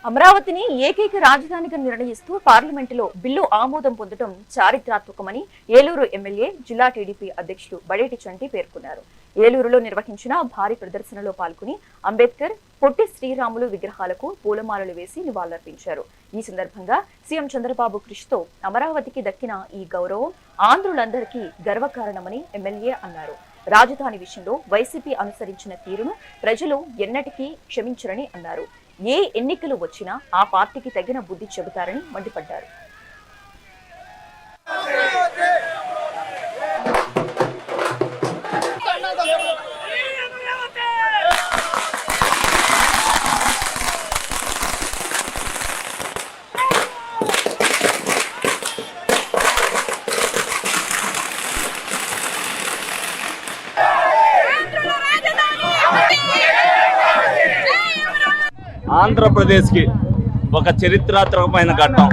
అమరావతిని ఏకైక రాజధానిగా నిర్ణయిస్తూ పార్లమెంటులో బిల్లు ఆమోదం పొందడం చారిత్రాత్మకమని ఏలూరు ఎమ్మెల్యే జిల్లా టీడీపీ అధ్యక్షుడు బడేటి చంటి పేర్కొన్నారు. ఏలూరులో నిర్వహించిన భారీ ప్రదర్శనలో పాల్గొని అంబేద్కర్, పొట్టి శ్రీరాములు విగ్రహాలకు పూలమాలలు వేసి నివాళులర్పించారు. ఈ సందర్భంగా సీఎం చంద్రబాబు కృషితో అమరావతికి దక్కిన ఈ గౌరవం ఆంధ్రులందరికీ గర్వకారణమని ఎమ్మెల్యే అన్నారు. రాజధాని విషయంలో వైసీపీ అనుసరించిన తీరును ప్రజలు ఎన్నటికీ క్షమించరని అన్నారు. ఏ ఎన్నికలు వచ్చినా ఆ పార్టీకి తగిన బుద్ధి చెబుతారని మండిపడ్డారు. ఆంధ్రప్రదేశ్కి ఒక చరిత్రాత్మకమైన ఘట్టం.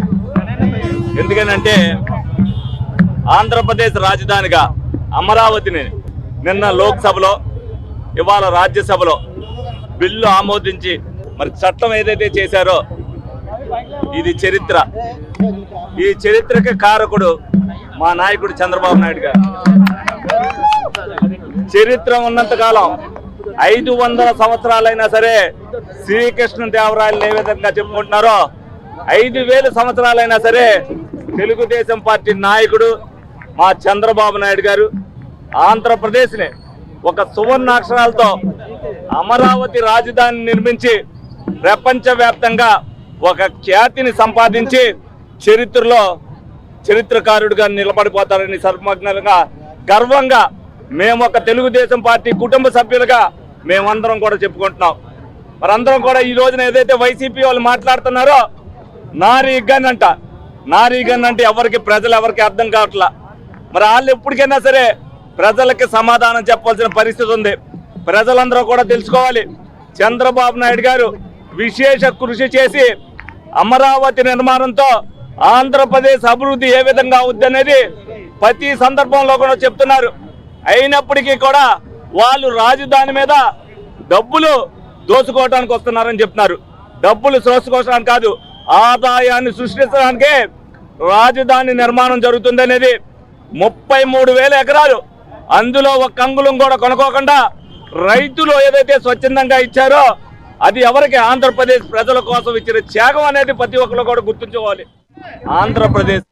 ఎందుకనంటే ఆంధ్రప్రదేశ్ రాజధానిగా అమరావతిని నిన్న లోక్సభలో, ఇవాళ రాజ్యసభలో బిల్లు ఆమోదించి మరి చట్టం ఏదైతే చేశారో ఇది చరిత్ర. ఈ చరిత్రకి కారకుడు మా నాయకుడు చంద్రబాబు నాయుడు గారు. చరిత్ర ఉన్నంతకాలం 500 సంవత్సరాలైనా సరే శ్రీకృష్ణదేవరాయలు ఏ విధంగా చెప్పుకుంటున్నారో 5000 సంవత్సరాలైనా సరే తెలుగుదేశం పార్టీ నాయకుడు మా చంద్రబాబు నాయుడు గారు ఆంధ్రప్రదేశ్ని ఒక సువర్ణాక్షరాలతో అమరావతి రాజధాని నిర్మించి ప్రపంచవ్యాప్తంగా ఒక ఖ్యాతిని సంపాదించి చరిత్రలో చరిత్రకారుడిగా నిలబడిపోతారని సర్వజ్ఞంగా గర్వంగా మేము ఒక తెలుగుదేశం పార్టీ కుటుంబ సభ్యులుగా మేమందరం కూడా చెప్పుకుంటున్నాం. మరందరం కూడా ఈ రోజున ఏదైతే వైసీపీ వాళ్ళు మాట్లాడుతున్నారో నారీ గన్ అంట, నారీ గన్ అంటే ప్రజలు ఎవరికి అర్థం కావట్లా. మరి వాళ్ళు ఎప్పటికైనా సరే ప్రజలకి సమాధానం చెప్పాల్సిన పరిస్థితి ఉంది. ప్రజలందరూ కూడా తెలుసుకోవాలి, చంద్రబాబు నాయుడు గారు విశేష కృషి చేసి అమరావతి నిర్మాణంతో ఆంధ్రప్రదేశ్ అభివృద్ధి ఏ విధంగా అవుద్ది అనేది ప్రతి సందర్భంలో కూడా చెప్తున్నారు. అయినప్పటికీ కూడా వాళ్ళు రాజధాని మీద డబ్బులు దోచుకోవడానికి వస్తున్నారని చెప్తున్నారు. డబ్బులు దోచుకోవడానికి కాదు, ఆదాయాన్ని సృష్టించడానికే రాజధాని నిర్మాణం జరుగుతుంది అనేది 33,000 ఎకరాలు, అందులో ఒక అంగుళం కూడా కొనుక్కోకుండా రైతులు ఏదైతే స్వచ్ఛందంగా ఇచ్చారో అది ఎవరికి? ఆంధ్రప్రదేశ్ ప్రజల కోసం ఇచ్చిన త్యాగం అనేది ప్రతి ఒక్కరు కూడా గుర్తుంచుకోవాలి. ఆంధ్రప్రదేశ్